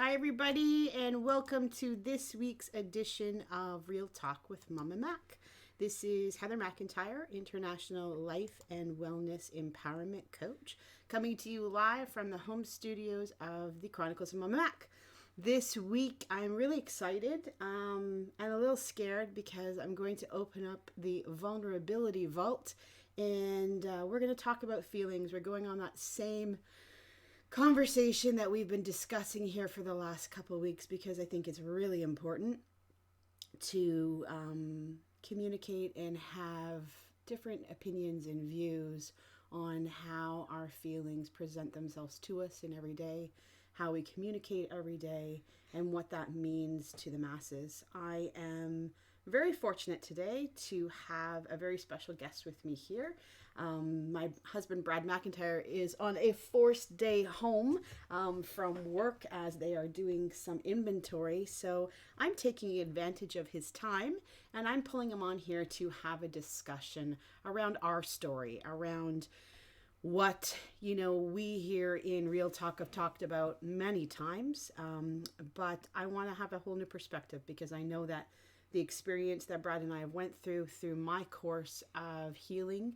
Hi, everybody, and welcome to this week's edition of Real Talk with Mama Mac. This is Heather McIntyre, International Life and Wellness Empowerment Coach, coming to you live from the home studios of the Chronicles of Mama Mac. This week, I'm really excited and a little scared because I'm going to open up the vulnerability vault, and we're going to talk about feelings. We're going on that same conversation that we've been discussing here for the last couple of weeks because I think it's really important to communicate and have different opinions and views on how our feelings present themselves to us in every day, how we communicate every day, and what that means to the masses. I am very fortunate today to have a very special guest with me here. My husband, Brad McIntyre, is on a forced day home from work as they are doing some inventory. So I'm taking advantage of his time and I'm pulling him on here to have a discussion around our story, around what we here in Real Talk have talked about many times, but I want to have a whole new perspective because I know that the experience that Brad and I have went through my course of healing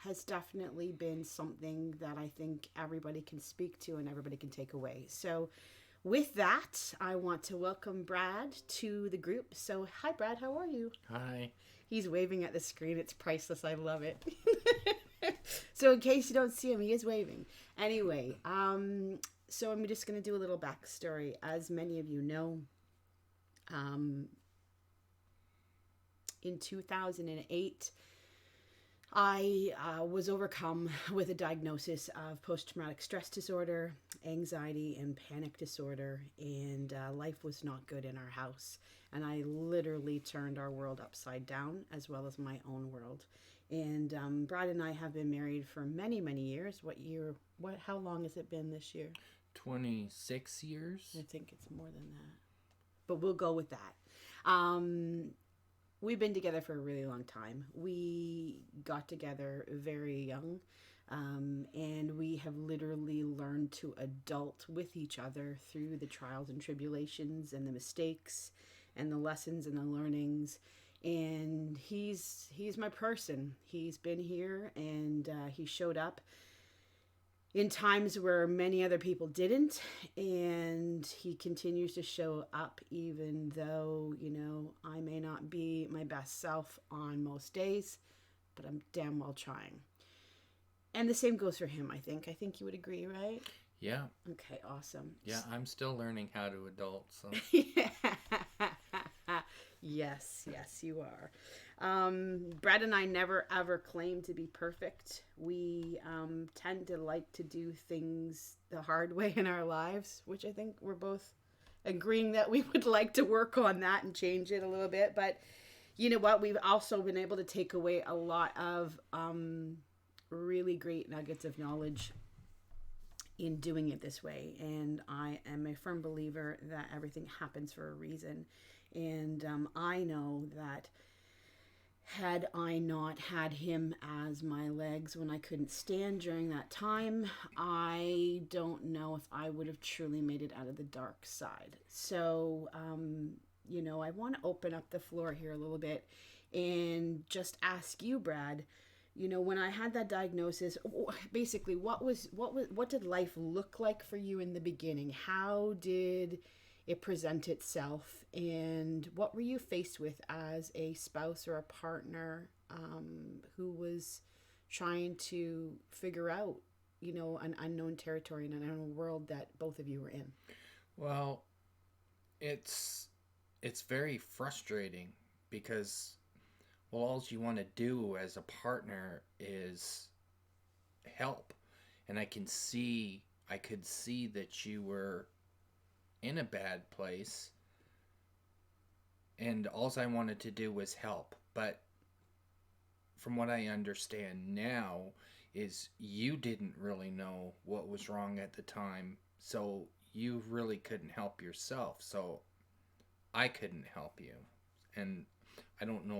has definitely been something that I think everybody can speak to and everybody can take away. So with that, I want to welcome Brad to the group. So hi, Brad, how are you? Hi. He's waving at the screen. It's priceless. I love it. So in case you don't see him, he is waving. Anyway, so I'm just going to do a little backstory. As many of you know, in 2008, I was overcome with a diagnosis of post-traumatic stress disorder, anxiety, and panic disorder, and life was not good in our house. And I literally turned our world upside down, as well as my own world. And Brad and I have been married for many, many years. How long has it been this year? 26 years? I think it's more than that. But we'll go with that. We've been together for a really long time. We got together very young, and we have literally learned to adult with each other through the trials and tribulations and the mistakes and the lessons and the learnings. And he's my person. He's been here, and he showed up in times where many other people didn't, and he continues to show up even though, I may not be my best self on most days, but I'm damn well trying. And the same goes for him, I think. I think you would agree, right? Yeah. Okay, awesome. Yeah, I'm still learning how to adult, so. Yes, you are. Brad and I never ever claim to be perfect. We tend to like to do things the hard way in our lives, which I think we're both agreeing that we would like to work on that and change it a little bit. But you know what? We've also been able to take away a lot of really great nuggets of knowledge in doing it this way. And I am a firm believer that everything happens for a reason. And I know that had I not had him as my legs when I couldn't stand during that time, I don't know if I would have truly made it out of the dark side. So, I want to open up the floor here a little bit and just ask you, Brad, when I had that diagnosis, basically what did life look like for you in the beginning? How did it present itself, and what were you faced with as a spouse or a partner who was trying to figure out, an unknown territory and an unknown world that both of you were in? Well, it's very frustrating because all you want to do as a partner is help, and I could see that you were in a bad place, and all I wanted to do was help. But from what I understand now is you didn't really know what was wrong at the time, so you really couldn't help yourself, so I couldn't help you. And I don't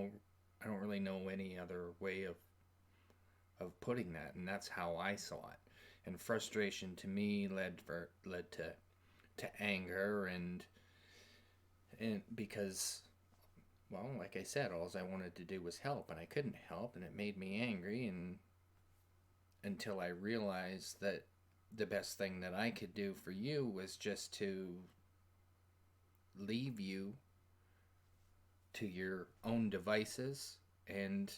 really know any other way of putting that, and that's how I saw it. And frustration to me led to to anger, and because, well, like I said, all I wanted to do was help, and I couldn't help, and it made me angry, and until I realized that the best thing that I could do for you was just to leave you to your own devices and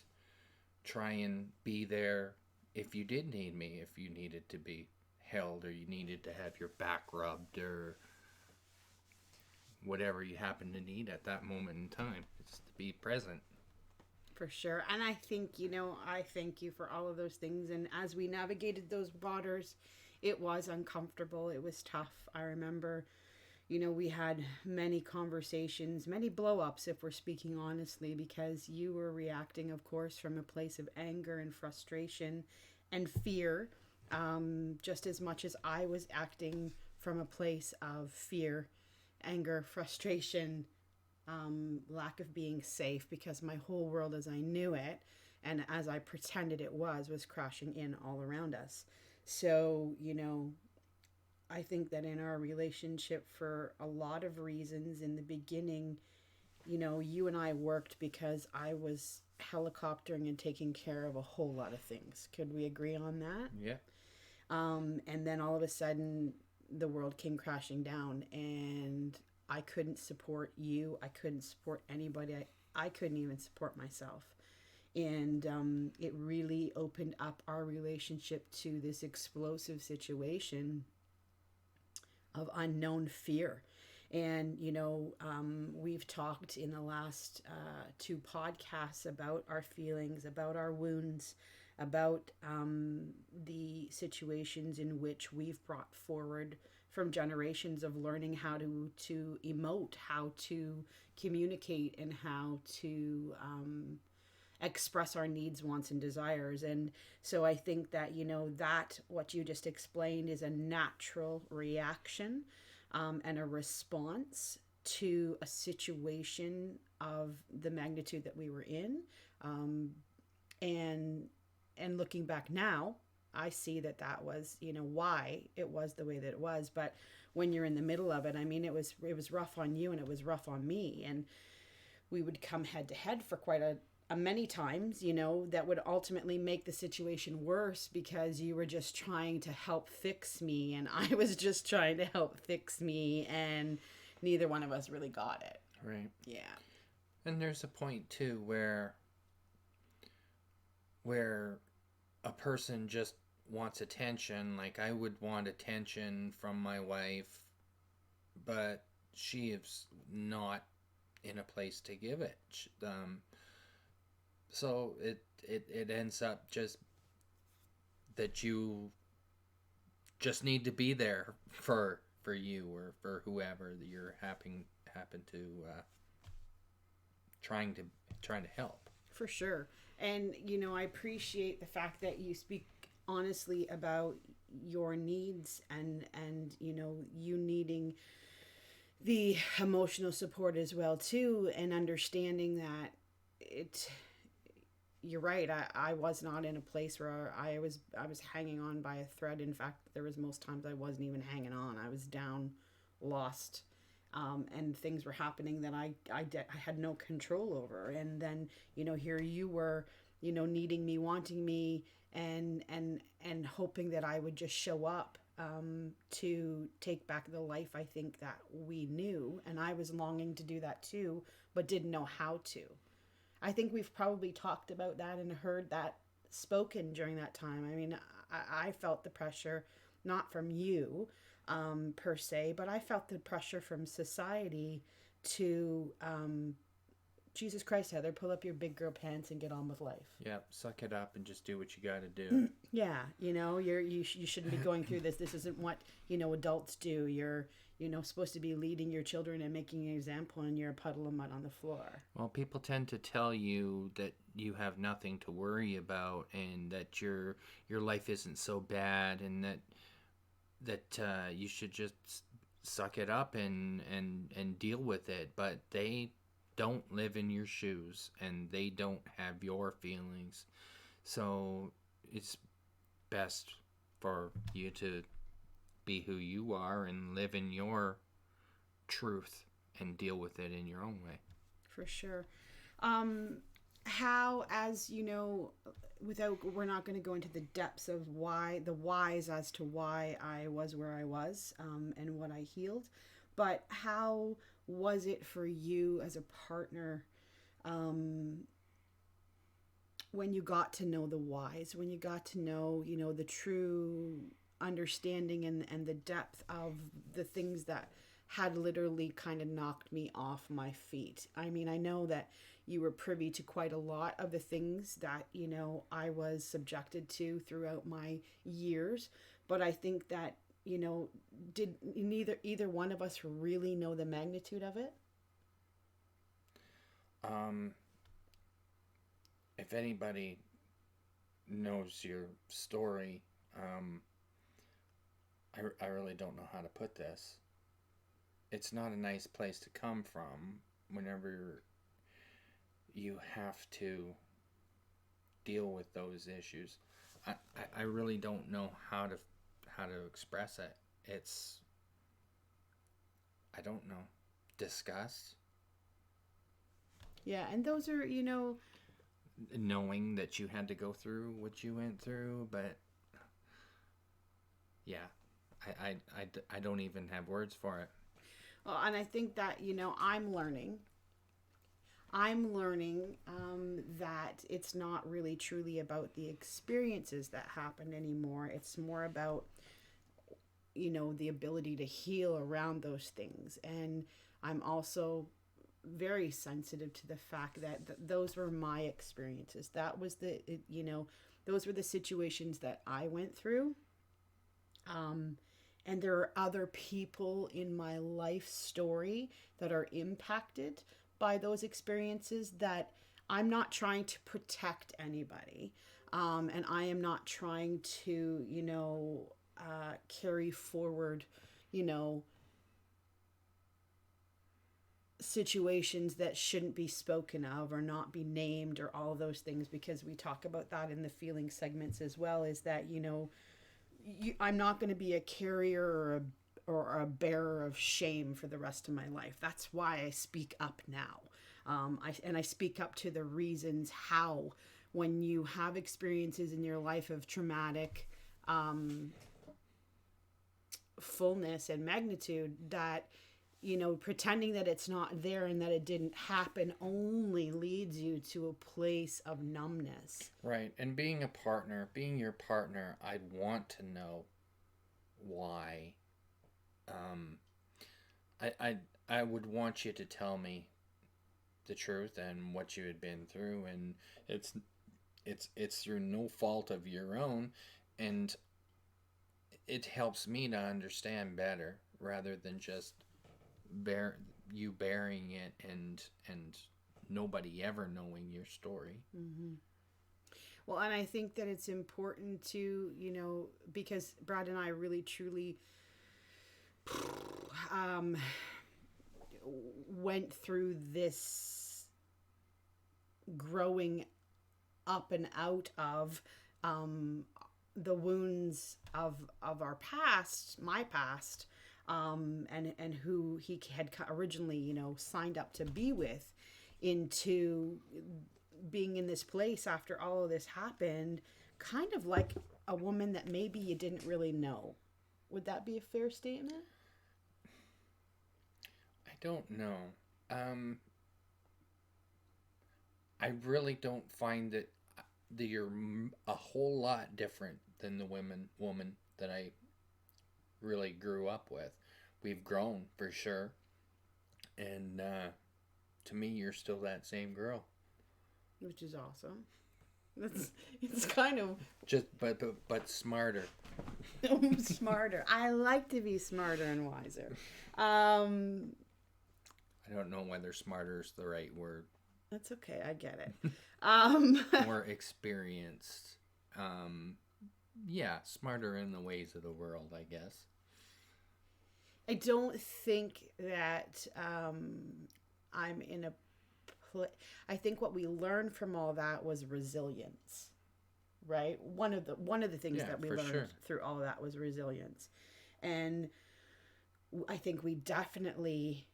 try and be there if you did need me, if you needed to be held, or you needed to have your back rubbed, or whatever you happen to need at that moment in time. It's to be present. For sure. And I think, I thank you for all of those things. And as we navigated those waters, it was uncomfortable. It was tough. I remember, we had many conversations, many blow ups, if we're speaking honestly, because you were reacting, of course, from a place of anger and frustration and fear, just as much as I was acting from a place of fear, anger, frustration, lack of being safe, because my whole world as I knew it and as I pretended it was crashing in all around us. So, I think that in our relationship, for a lot of reasons in the beginning, you and I worked because I was helicoptering and taking care of a whole lot of things. Could we agree on that? Yeah. And then all of a sudden, the world came crashing down, and I couldn't support you. I couldn't support anybody. I couldn't even support myself. And it really opened up our relationship to this explosive situation of unknown fear. And, we've talked in the last 2 podcasts about our feelings, about our wounds, about the situations in which we've brought forward from generations of learning how to emote, how to communicate, and how to express our needs, wants, and desires. And so I think that, that what you just explained is a natural reaction and a response to a situation of the magnitude that we were in. And looking back now, I see that was, why it was the way that it was. But when you're in the middle of it, I mean, it was rough on you and it was rough on me. And we would come head to head for quite a many times, that would ultimately make the situation worse, because you were just trying to help fix me and I was just trying to help fix me, and neither one of us really got it. Right. Yeah. And there's a point too where a person just wants attention. Like, I would want attention from my wife, but she is not in a place to give it. So it ends up just that you just need to be there for you, or for whoever that you're happen to trying to help. For sure. And I appreciate the fact that you speak honestly about your needs, and you needing the emotional support as well too, and understanding that you're right. I was not in a place where I was hanging on by a thread. In fact, there was most times I wasn't even hanging on. I was down, lost, and things were happening that I had no control over. And then here you were, needing me, wanting me, and hoping that I would just show up to take back the life I think that we knew. And I was longing to do that too, but didn't know how to. I think we've probably talked about that and heard that spoken during that time. I mean, I felt the pressure, not from you per se, but I felt the pressure from society to, Jesus Christ, Heather, pull up your big girl pants and get on with life. Yeah, suck it up and just do what you got to do. Yeah, you shouldn't be going through this. This isn't what, adults do. You're supposed to be leading your children and making an example, and you're a puddle of mud on the floor. Well, people tend to tell you that you have nothing to worry about, and that your life isn't so bad, and that you should just suck it up and deal with it. But they don't live in your shoes, and they don't have your feelings. So it's best for you to be who you are and live in your truth and deal with it in your own way. For sure. How, as you know, we're not going to go into the depths of the whys as to why I was where I was, and what I healed, but how was it for you as a partner, when you got to know the whys, when you got to know, the true understanding and the depth of the things that had literally kind of knocked me off my feet. I mean, I know that you were privy to quite a lot of the things that, I was subjected to throughout my years, but I think that, did either one of us really know the magnitude of it? If anybody knows your story, I really don't know how to put this. It's not a nice place to come from whenever you have to deal with those issues. I really don't know how to express it. I don't know, disgust. Yeah, and those are, knowing that you had to go through what you went through, but yeah, I don't even have words for it. well, and I think that, I'm learning that it's not really truly about the experiences that happened anymore. It's more about, the ability to heal around those things. And I'm also very sensitive to the fact that those were my experiences. That was those were the situations that I went through. And there are other people in my life story that are impacted by those experiences that I'm not trying to protect anybody. And I am not trying to, carry forward, situations that shouldn't be spoken of or not be named or all those things, because we talk about that in the feeling segments as well, is that, I'm not going to be a carrier or a bearer of shame for the rest of my life. That's why I speak up now. I speak up to the reasons how, when you have experiences in your life of traumatic fullness and magnitude, that, pretending that it's not there and that it didn't happen only leads you to a place of numbness. Right. And being your partner, I'd want to know why. I would want you to tell me the truth and what you had been through, and it's through no fault of your own, and it helps me to understand better rather than just burying it and nobody ever knowing your story. Mm-hmm. Well, and I think that it's important to, because Brad and I really truly went through this growing up and out of the wounds of our past, my past, and who he had originally, signed up to be with, into being in this place after all of this happened, kind of like a woman that maybe you didn't really know. Would that be a fair statement? I don't know. I really don't find that you're a whole lot different than the woman that I really grew up with. We've grown for sure, and to me, you're still that same girl. Which is awesome. It's kind of just but smarter. Smarter. I like to be smarter and wiser. I don't know whether smarter is the right word. That's okay. I get it. More experienced. Yeah, smarter in the ways of the world, I guess. I don't think that I'm in a I think what we learned from all that was resilience, right? One of the things that we learned through all of that was resilience. And I think we definitely,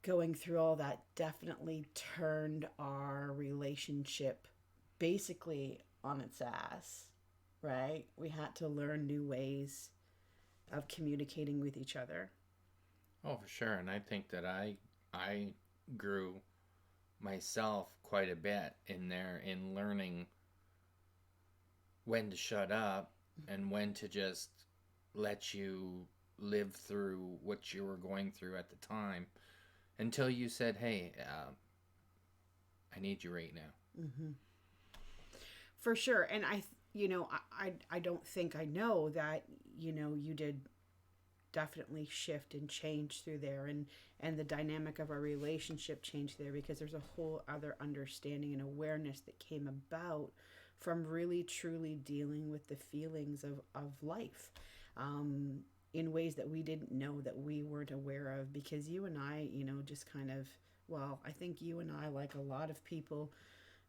going through all that, definitely turned our relationship basically on its ass, right? We had to learn new ways of communicating with each other. Oh, for sure. And I think that I grew myself quite a bit in there in learning when to shut up and when to just let you live through what you were going through at the time until you said, "Hey, I need you right now." Mm-hmm. For sure. And I don't think I know that, you did definitely shift and change through there, and the dynamic of our relationship changed there, because there's a whole other understanding and awareness that came about from really truly dealing with the feelings of life, in ways that we didn't know, that we weren't aware of, because you and I, just kind of, well, I think you and I, like a lot of people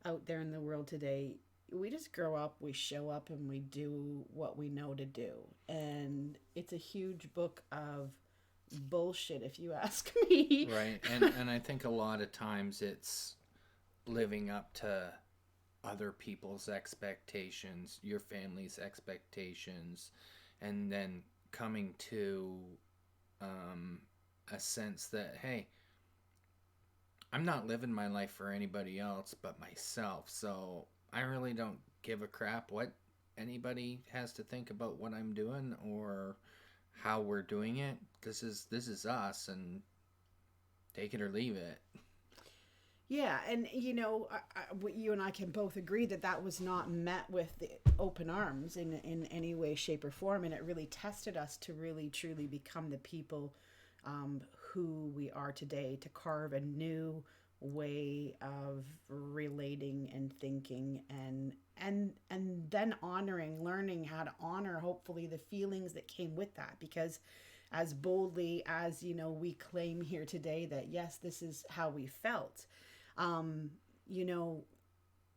out there in the world today, we just grow up, we show up, and we do what we know to do. And it's a huge book of bullshit, if you ask me. Right. And I think a lot of times it's living up to other people's expectations, your family's expectations, and then coming to a sense that, hey, I'm not living my life for anybody else but myself. So I really don't give a crap what anybody has to think about what I'm doing or how we're doing it. This is us, and take it or leave it. Yeah, and you and I can both agree that that was not met with the open arms in any way, shape, or form, and it really tested us to really truly become the people, who we are today, to carve a new way of relating and thinking, and then honoring, learning how to honor, hopefully, the feelings that came with that, because as boldly as we claim here today that yes, this is how we felt, um, you know,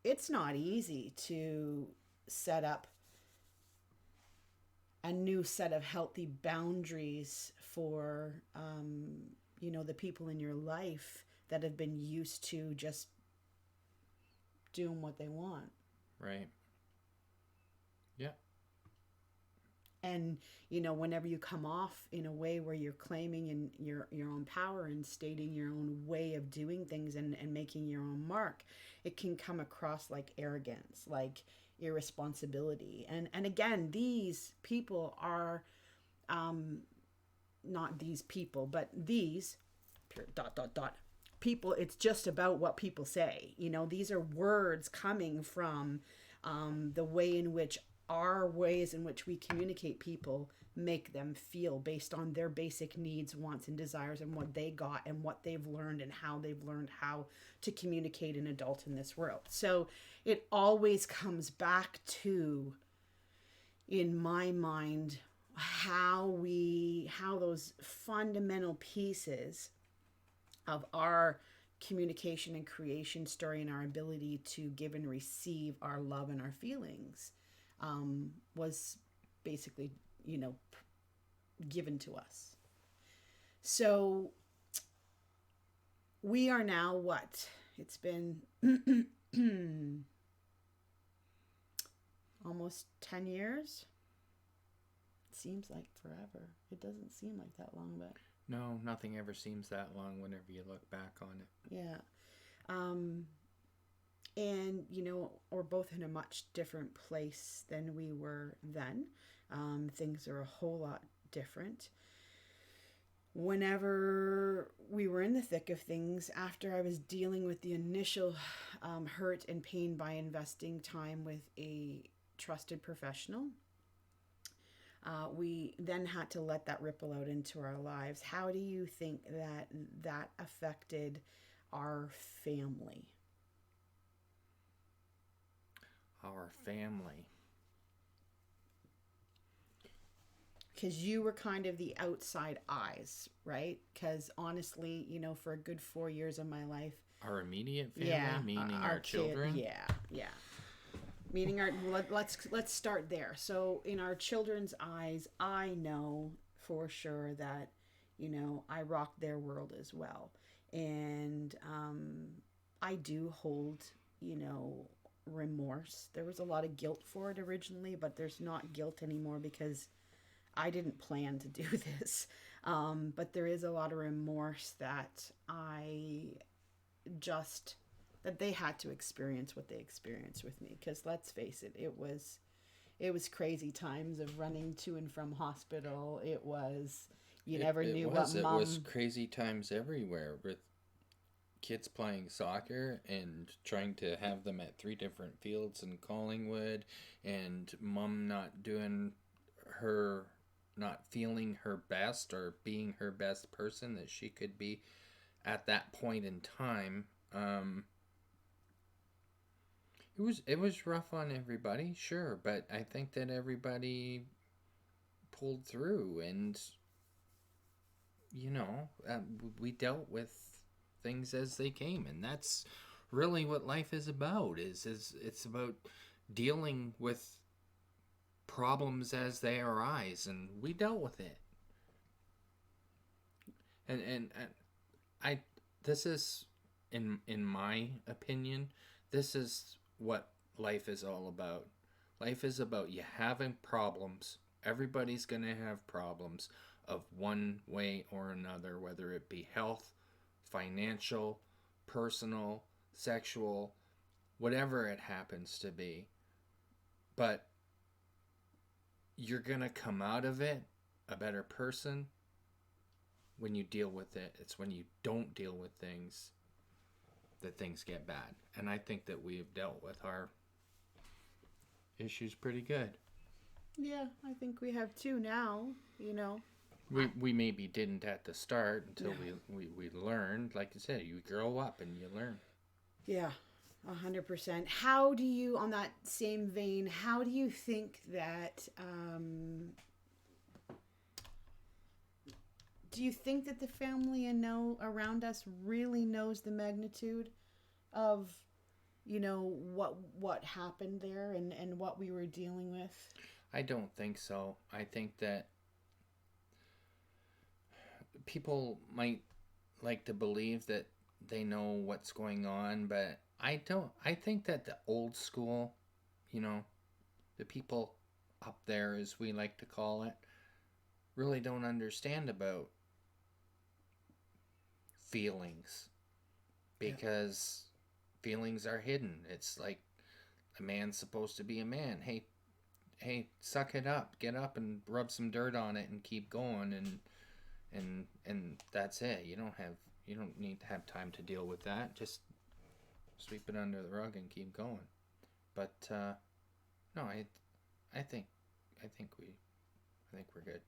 it's not easy to set up a new set of healthy boundaries for, the people in your life that have been used to just doing what they want. Right. Yeah. And whenever you come off in a way where you're claiming in your own power and stating your own way of doing things, and making your own mark, it can come across like arrogance, like irresponsibility. And again, these people are, not these people, but these dot dot dot people. It's just about what people say. These are words coming from, the way in which our ways in which we communicate people make them feel, based on their basic needs, wants, and desires, and what they got, and what they've learned, and how they've learned how to communicate an adult in this world. So it always comes back to, in my mind, how those fundamental pieces of our communication and creation story, and our ability to give and receive our love and our feelings, was basically, given to us. So we are now what? It's been almost 10 years. It seems like forever. It doesn't seem like that long, but... No, nothing ever seems that long whenever you look back on it. Yeah. And, we're both in a much different place than we were then. Things are a whole lot different. Whenever we were in the thick of things, after I was dealing with the initial hurt and pain by investing time with a trusted professional, we then had to let that ripple out into our lives. How do you think that affected our family? Our family. Because you were kind of the outside eyes, right? Because honestly, for a good 4 years of my life... Our immediate family, meaning our children? Yeah. Meaning let's start there. So in our children's eyes, I know for sure that, I rocked their world as well. And I do hold, you know, remorse. There was a lot of guilt for it originally, but there's not guilt anymore because I didn't plan to do this. But there is a lot of remorse that just that they had to experience what they experienced with me. Because let's face it, it was crazy times of running to and from hospital. It was you never knew what It mom. was crazy times everywhere with kids playing soccer and trying to have them at three different fields in Collingwood, and mom not feeling her best or being her best person that she could be at that point in time. It was rough on everybody, sure, but I think that everybody pulled through, and we dealt with things as they came, and that's really what life is about. Is it's about dealing with problems as they arise, and we dealt with it. And I this is in my opinion, this is what life is all about. Life is about you having problems. Everybody's going to have problems of one way or another, whether it be health, financial, personal, sexual, whatever it happens to be. But you're going to come out of it a better person when you deal with it. It's when you don't deal with things that things get bad. And I think that we have dealt with our issues pretty good. Yeah, I think we have two now. We maybe didn't at the start until we learned. Like you said, you grow up and you learn. Yeah, 100%. How do you, on that same vein, how do you think that, do you think that the family around us really knows the magnitude of, what happened there and what we were dealing with? I don't think so. I think that people might like to believe that they know what's going on, but I don't. I think that the old school, the people up there, as we like to call it, really don't understand about feelings, because feelings are hidden. It's like a man's supposed to be a man. Hey, suck it up. Get up and rub some dirt on it and keep going, and that's it. You don't need to have time to deal with that. Just sweep it under the rug and keep going. But no, I think we're good.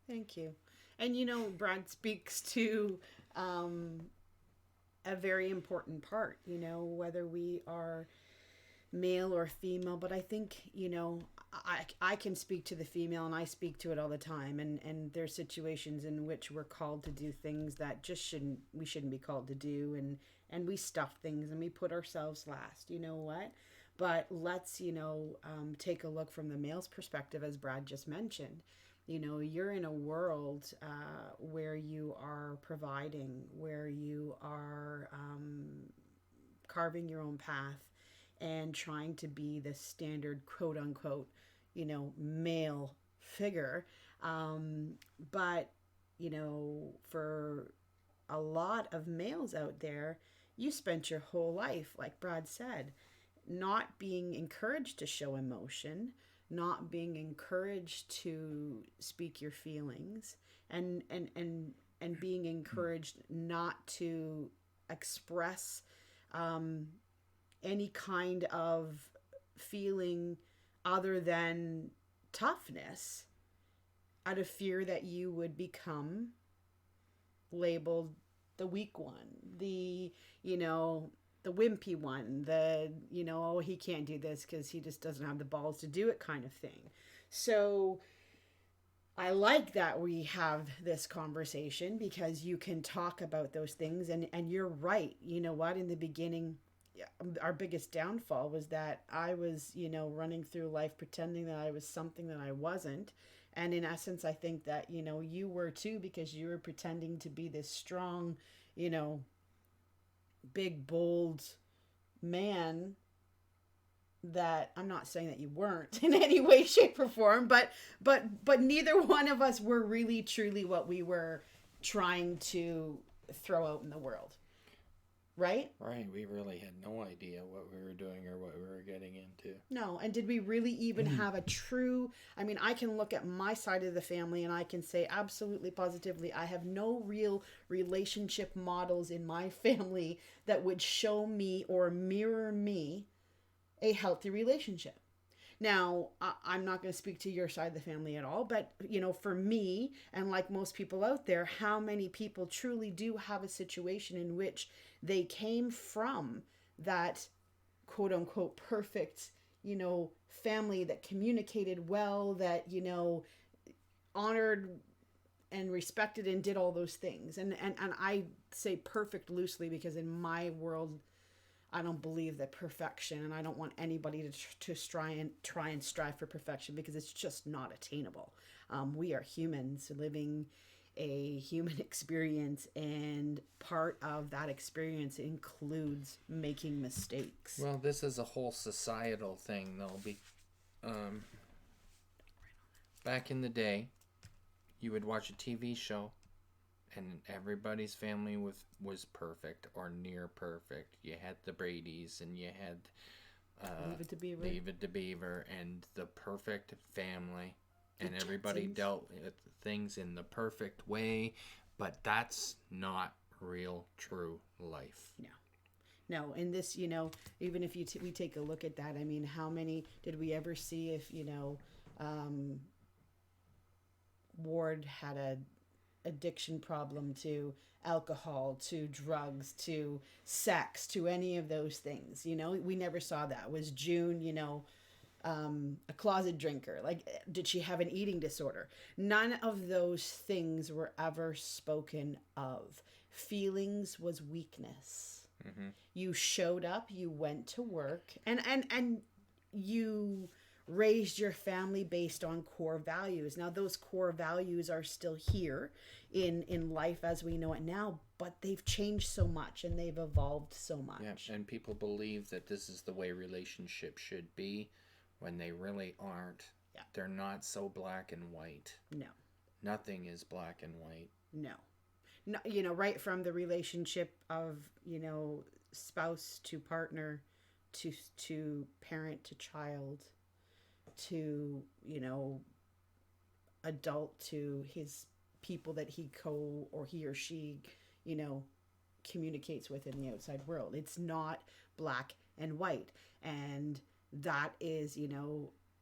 Thank you. And Brad speaks to a very important part, whether we are male or female, but I think, I can speak to the female, and I speak to it all the time, and there's situations in which we're called to do things that we shouldn't be called to do, and we stuff things and we put ourselves last, what? But let's, take a look from the male's perspective, as Brad just mentioned. You're in a world where you are providing, where you are carving your own path and trying to be the standard quote unquote, male figure. But, for a lot of males out there, you spent your whole life, like Brad said, not being encouraged to show emotion, not being encouraged to speak your feelings, and being encouraged not to express any kind of feeling other than toughness, out of fear that you would become labeled the weak one, the wimpy one, oh, he can't do this because he just doesn't have the balls to do it kind of thing. So I like that we have this conversation, because you can talk about those things, and you're right. You know what? In the beginning, our biggest downfall was that I was, running through life pretending that I was something that I wasn't, And in essence, I think that, you were too, because you were pretending to be this strong, you know, big, bold man that I'm not saying that you weren't in any way, shape, or form, but neither one of us were really truly what we were trying to throw out in the world. Right? Right. We really had no idea what we were doing or what we were getting into. No. And did we really even have a true, I mean, I can look at my side of the family and I can say absolutely positively, I have no real relationship models in my family that would show me or mirror me a healthy relationship. Now, I'm not going to speak to your side of the family at all, but, for me, and like most people out there, how many people truly do have a situation in which they came from that quote unquote perfect, family that communicated well, that, honored and respected and did all those things. And I say perfect loosely because in my world, I don't believe that perfection, and I don't want anybody to try and strive for perfection, because it's just not attainable. We are humans living a human experience, and part of that experience includes making mistakes. Well, this is a whole societal thing, though. Back in the day, you would watch a TV show, and everybody's family was perfect or near perfect. You had the Bradys, and you had Leave It to Beaver, and the perfect family, and everybody dealt with things in the perfect way. But that's not real, true life. No, and this, even if we take a look at that, I mean, how many did we ever see if Ward had a addiction problem to alcohol, to drugs, to sex, to any of those things? We never saw that. Was June, a closet drinker? Like, did she have an eating disorder? None of those things were ever spoken of. Feelings was weakness. Mm-hmm. You showed up, you went to work, and you raised your family based on core values. Now, those core values are still here in life as we know it now, but they've changed so much and they've evolved so much. Yeah, and people believe that this is the way relationships should be when they really aren't. Yeah. They're not so black and white. No. Nothing is black and white. No, right from the relationship of, spouse to partner, to parent to child, to, adult to his people that he or she, communicates with in the outside world. It's not black and white. And that is,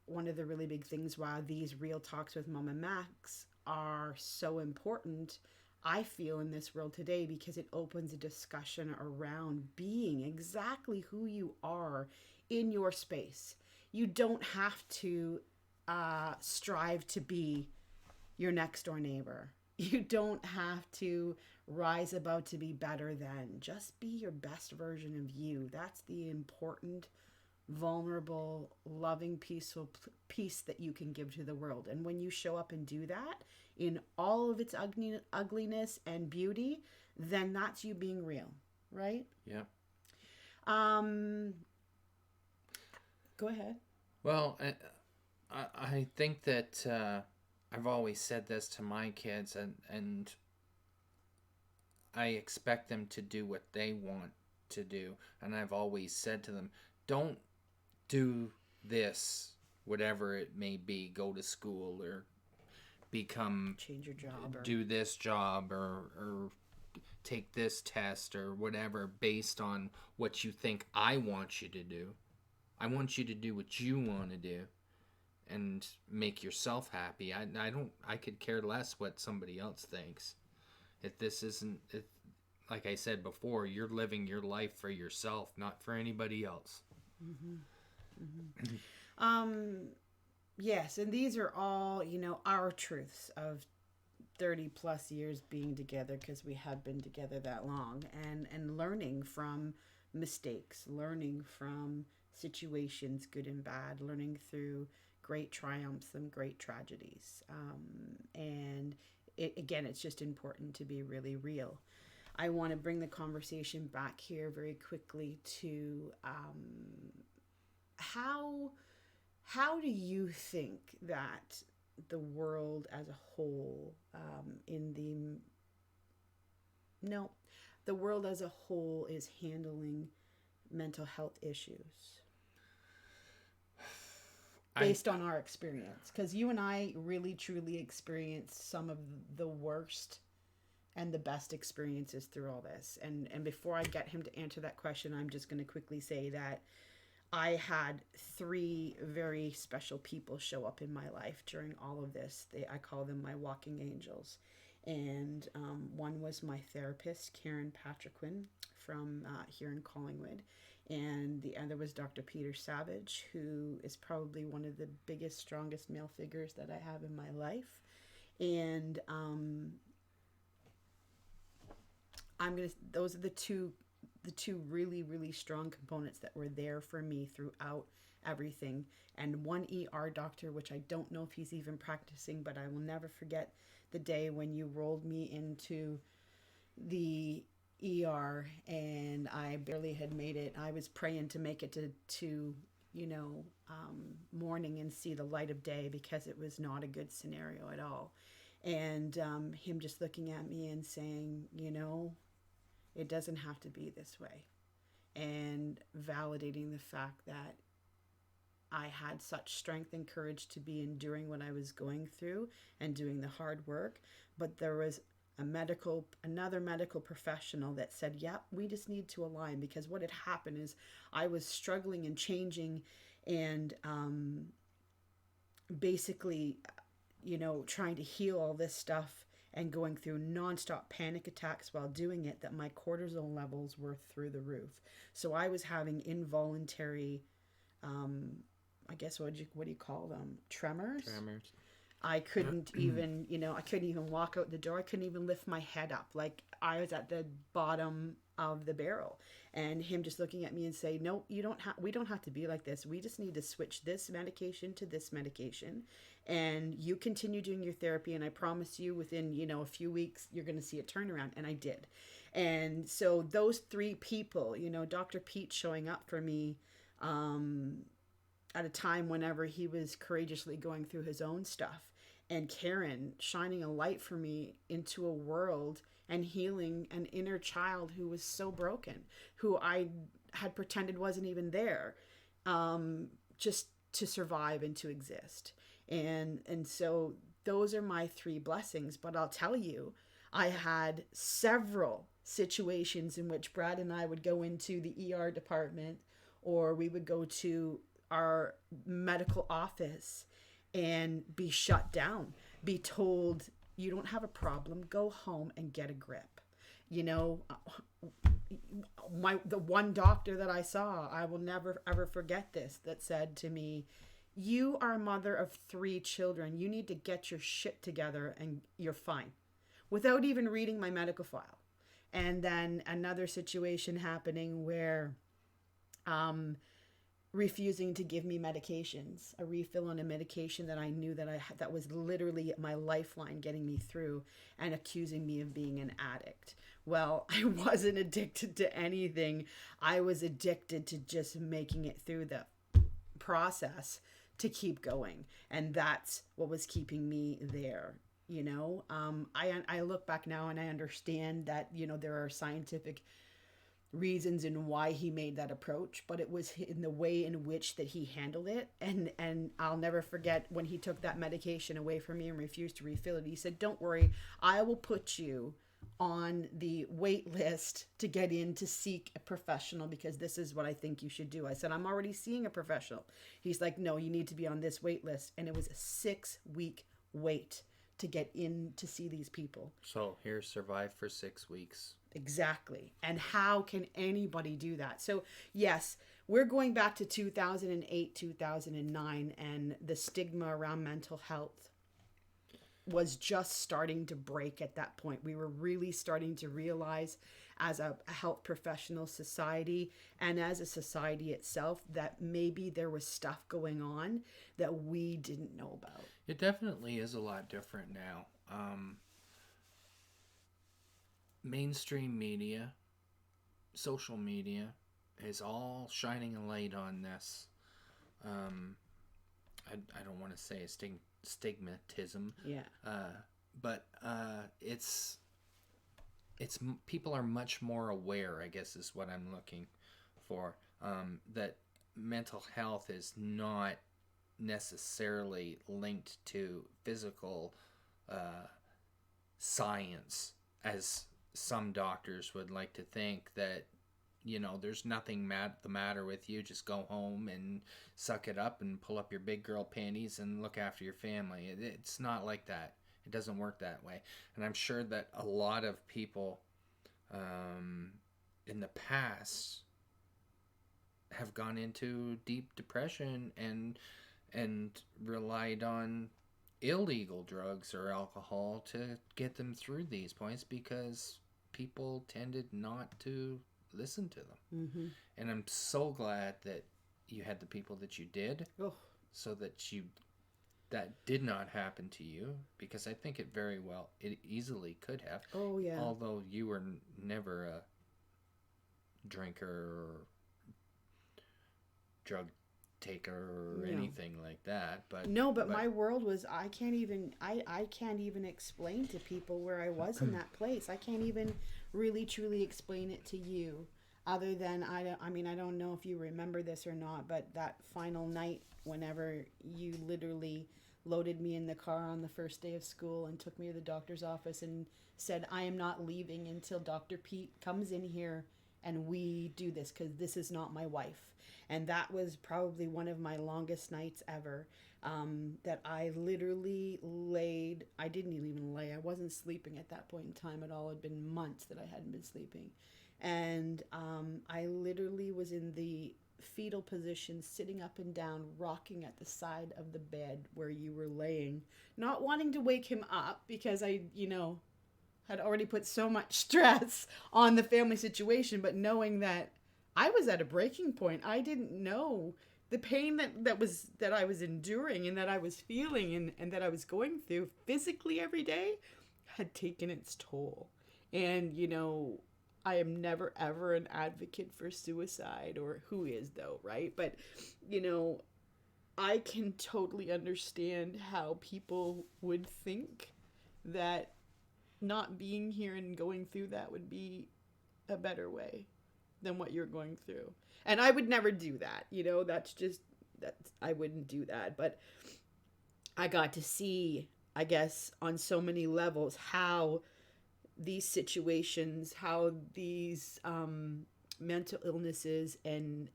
one of the really big things why these real talks with Mom and Max are so important, I feel, in this world today, because it opens a discussion around being exactly who you are in your space. You don't have to strive to be your next door neighbor. You don't have to rise above to be better than. Just be your best version of you. That's the important, vulnerable, loving, peaceful piece that you can give to the world. And when you show up and do that in all of its ugliness and beauty, then that's you being real, right? Yeah. Go ahead. Well, I think that I've always said this to my kids, and I expect them to do what they want to do. And I've always said to them, don't do this, whatever it may be, go to school or change your job, or do this job, or take this test or whatever, based on what you think I want you to do. I want you to do what you want to do and make yourself happy. I could care less what somebody else thinks. If this isn't, like I said before, you're living your life for yourself, not for anybody else. Mm-hmm. Mm-hmm. Yes, and these are all, our truths of 30 plus years being together, because we have been together that long, and learning from mistakes, learning from situations, good and bad, learning through great triumphs, some great tragedies. And again, it's just important to be really real. I want to bring the conversation back here very quickly to how do you think that the world as a whole the world as a whole is handling mental health issues based on our experience? Because you and I really truly experienced some of the worst and the best experiences through all this. And before I get him to answer that question, I'm just going to quickly say that I had 3 very special people show up in my life during all of this. I call them my walking angels. And one was my therapist, Karen Patriquin, from here in Collingwood. And the other was Dr. Peter Savage, who is probably one of the biggest, strongest male figures that I have in my life. And those are the two really, really strong components that were there for me throughout everything. And one ER doctor, which I don't know if he's even practicing, but I will never forget the day when you rolled me into the ER and I barely had made it. I was praying to make it to morning and see the light of day, because it was not a good scenario at all. And him just looking at me and saying, it doesn't have to be this way. And validating the fact that I had such strength and courage to be enduring what I was going through and doing the hard work. But there was another medical professional that said, yeah, we just need to align, because what had happened is I was struggling and changing and basically, trying to heal all this stuff and going through nonstop panic attacks while doing it, that my cortisol levels were through the roof. So I was having involuntary, I guess, what do you call them? Tremors. I couldn't even, I couldn't even walk out the door. I couldn't even lift my head up. Like I was at the bottom of the barrel. And him just looking at me and say, no, we don't have to be like this. We just need to switch this medication to this medication. And you continue doing your therapy. And I promise you within, a few weeks, you're going to see a turnaround. And I did. And so those 3 people, Dr. Pete showing up for me, at a time whenever he was courageously going through his own stuff, and Karen shining a light for me into a world and healing an inner child who was so broken, who I had pretended wasn't even there, just to survive and to exist. And so those are my 3 blessings. But I'll tell you, I had several situations in which Brad and I would go into the ER department, or we would go to our medical office and be shut down, be told, you don't have a problem, go home and get a grip. The one doctor that I saw, I will never ever forget this, that said to me, you are a mother of 3 children. You need to get your shit together and you're fine, without even reading my medical file. And then another situation happening where refusing to give me medications, a refill on a medication that I knew that was literally my lifeline getting me through, and accusing me of being an addict. Well, I wasn't addicted to anything. I was addicted to just making it through the process to keep going. And that's what was keeping me there. I look back now and I understand that, there are scientific reasons in why he made that approach, but it was in the way in which that he handled it. And I'll never forget when he took that medication away from me and refused to refill it. He said, don't worry, I will put you on the wait list to get in to seek a professional, because this is what I think you should do. I said, I'm already seeing a professional. He's like, no, you need to be on this wait list. And it was a 6-week wait to get in to see these people. So here, survive for 6 weeks. Exactly. And how can anybody do that? So yes, we're going back to 2008, 2009, and the stigma around mental health was just starting to break at that point. We were really starting to realize as a health professional society and as a society itself, that maybe there was stuff going on that we didn't know about. It definitely is a lot different now. Mainstream media, social media, is all shining a light on this. I don't want to say stigmatism. Yeah. But it's people are much more aware, I guess is what I'm looking for, that mental health is not necessarily linked to physical science, as some doctors would like to think, that there's nothing the matter with you, just go home and suck it up and pull up your big girl panties and look after your family. It's not like that. It doesn't work that way. And I'm sure that a lot of people in the past have gone into deep depression and relied on illegal drugs or alcohol to get them through these points, because people tended not to listen to them. Mm-hmm. And I'm so glad that you had the people that you did, so that that did not happen to you, because I think it easily could have. Oh, yeah. Although you were never a drinker or drug taker or anything like that. But my world was, I can't even explain to people where I was in that place. I can't even really truly explain it to you, other than I don't know if you remember this or not, but that final night, whenever you literally loaded me in the car on the first day of school and took me to the doctor's office and said, I am not leaving until Dr. Pete comes in here and we do this, because this is not my wife. And that was probably one of my longest nights ever, that I literally laid. I didn't even lay. I wasn't sleeping at that point in time at all. It had been months that I hadn't been sleeping. And I literally was in the fetal position, sitting up and down, rocking at the side of the bed where you were laying, not wanting to wake him up, because I, had already put so much stress on the family situation, but knowing that I was at a breaking point. I didn't know the pain that I was enduring and that I was feeling and that I was going through physically every day had taken its toll. And, I am never ever an advocate for suicide, or who is though, right? But, I can totally understand how people would think that not being here and going through that would be a better way than what you're going through. And I would never do that. I wouldn't do that. But I got to see, I guess, on so many levels, how these situations, how these mental illnesses and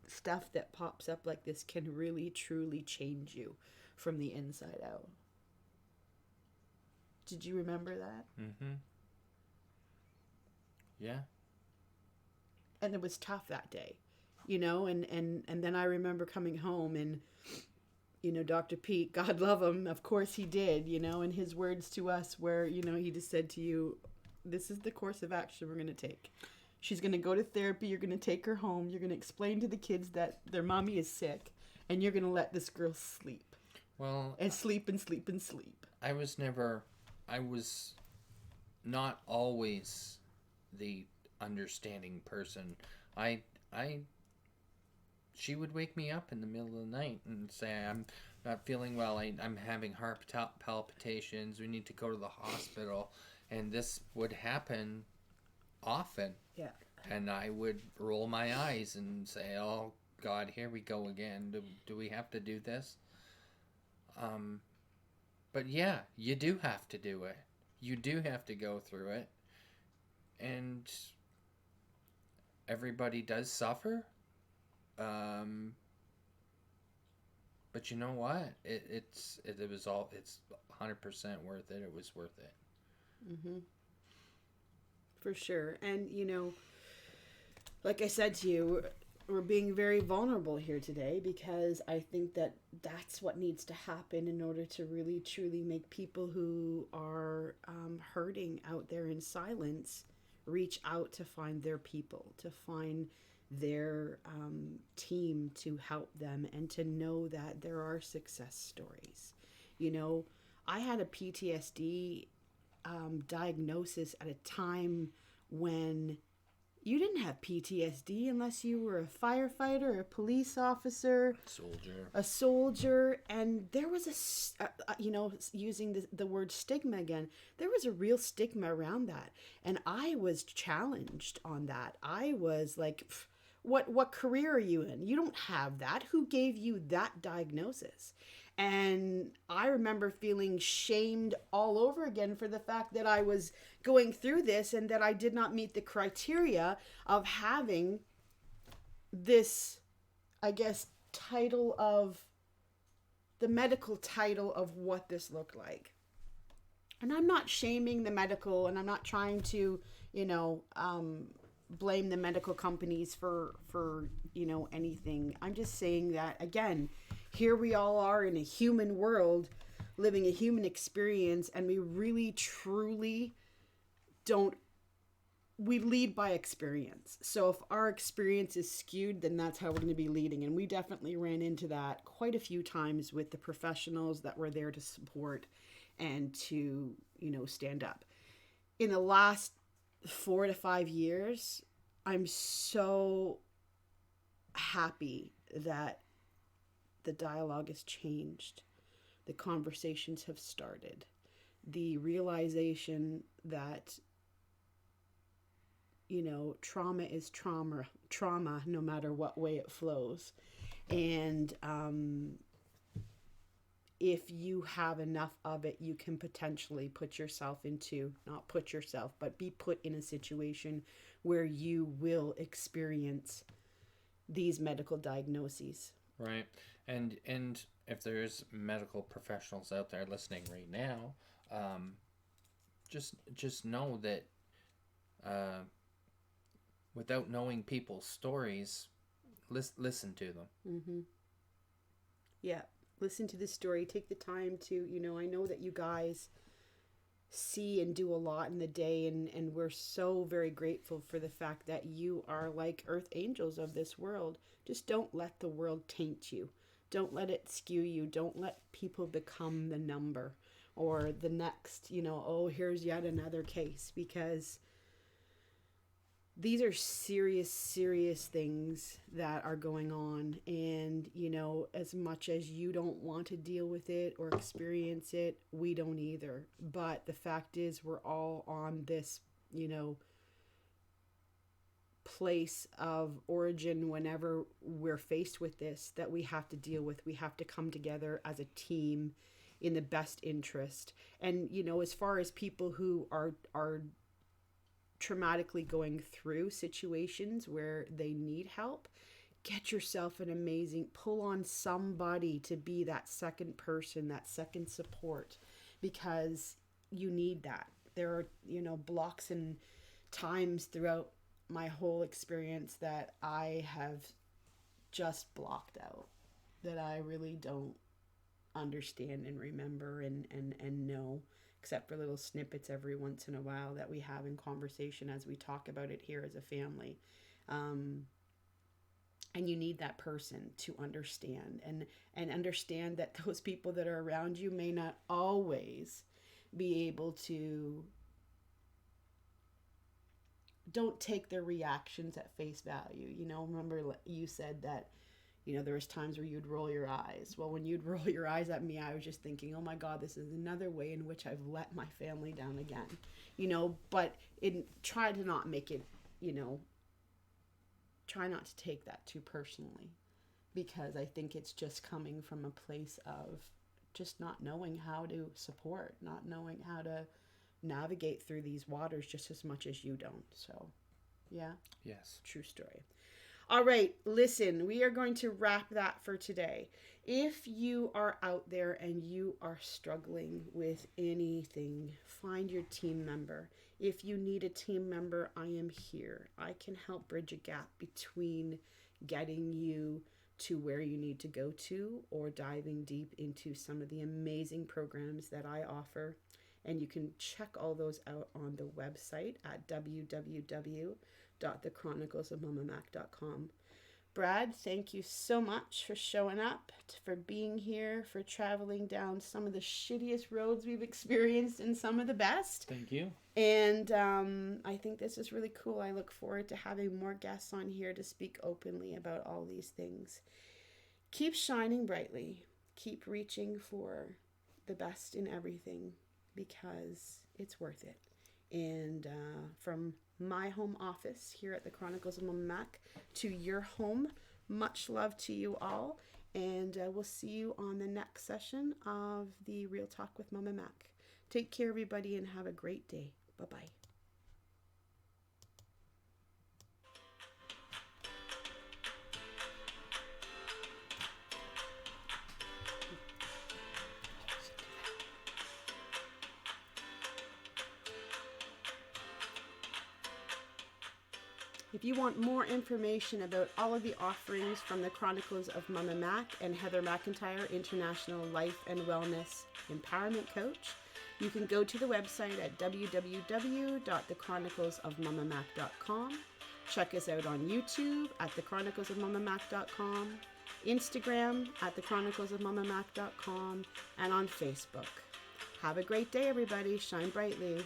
stuff that pops up like this can really, truly change you from the inside out. Did you remember that? Mm-hmm. Yeah. And it was tough that day, and then I remember coming home and, Dr. Pete, God love him, of course he did, and his words to us where, he just said to you, this is the course of action we're going to take. She's going to go to therapy. You're going to take her home. You're going to explain to the kids that their mommy is sick, and you're going to let this girl sleep. Well, and sleep and sleep and sleep. I was not always the understanding person. She would wake me up in the middle of the night and say, I'm not feeling well, I'm having heart palpitations, we need to go to the hospital. And this would happen often. Yeah. And I would roll my eyes and say, oh God, here we go again. Do we have to do this? But yeah, you do have to do it. You do have to go through it. And everybody does suffer. But you know what? It's 100% worth it. It was worth it. Mm-hmm. For sure. And, like I said to you, we're being very vulnerable here today, because I think that that's what needs to happen in order to really, truly make people who are hurting out there in silence reach out to find their people, to find their team to help them, and to know that there are success stories. You know, I had a PTSD diagnosis at a time when you didn't have PTSD unless you were a firefighter, a police officer, a soldier, and there was using the word stigma again, there was a real stigma around that, and I was challenged on that. I was like, what career are you in? You don't have that. Who gave you that diagnosis? And I remember feeling shamed all over again for the fact that I was going through this and that I did not meet the criteria of having this, I guess, title of the medical title of what this looked like. And I'm not shaming the medical, and I'm not trying to, blame the medical companies for anything. I'm just saying that, again, here we all are in a human world, living a human experience, and we really, truly we lead by experience. So if our experience is skewed, then that's how we're going to be leading. And we definitely ran into that quite a few times with the professionals that were there to support and to, stand up. In the last 4 to 5 years, I'm so happy that the dialogue has changed. The conversations have started. The realization that, trauma is trauma no matter what way it flows. And if you have enough of it, you can potentially be put in a situation where you will experience these medical diagnoses. Right. And if there's medical professionals out there listening right now, just know that without knowing people's stories, listen to them. Mm-hmm. Yeah. Listen to the story. Take the time to, I know that you guys see and do a lot in the day, and we're so very grateful for the fact that you are like earth angels of this world. Just don't let the world taint you. Don't let it skew you. Don't let people become the number or the next, here's yet another case, because these are serious, serious things that are going on. And, as much as you don't want to deal with it or experience it, we don't either. But the fact is, we're all on this, place of origin whenever we're faced with this that we have to deal with. We have to come together as a team in the best interest. And, as far as people who are traumatically going through situations where they need help, get yourself pull on somebody to be that second person, that second support, because you need that. There are, blocks and times throughout my whole experience that I have just blocked out, that I really don't understand and remember and know, except for little snippets every once in a while that we have in conversation as we talk about it here as a family. And you need that person to understand and understand that those people that are around you may not always be able to. Don't take their reactions at face value. Remember you said that, there was times where you'd roll your eyes. Well, when you'd roll your eyes at me, I was just thinking, oh my God, this is another way in which I've let my family down again. But try to not make it, try not to take that too personally, because I think it's just coming from a place of just not knowing how to support, not knowing how to navigate through these waters just as much as you don't. So, yeah. Yes. True story. All right, listen, we are going to wrap that for today. If you are out there and you are struggling with anything, find your team member. If you need a team member, I am here. I can help bridge a gap between getting you to where you need to go to or diving deep into some of the amazing programs that I offer. And you can check all those out on the website at www.thechroniclesofmamamac.com. Brad, thank you so much for showing up, for being here, for traveling down some of the shittiest roads we've experienced and some of the best. Thank you. And I think this is really cool. I look forward to having more guests on here to speak openly about all these things. Keep shining brightly. Keep reaching for the best in everything, because it's worth it. And from my home office here at the Chronicles of Mama Mac to your home, much love to you all. And we'll see you on the next session of the Real Talk with Mama Mac. Take care, everybody, and have a great day. Bye-bye. If you want more information about all of the offerings from the Chronicles of Mama Mac and Heather McIntyre, International Life and Wellness Empowerment Coach, you can go to the website at www.thechroniclesofmamamac.com. Check us out on YouTube at thechroniclesofmamamac.com, Instagram at thechroniclesofmamamac.com, and on Facebook. Have a great day, everybody. Shine brightly.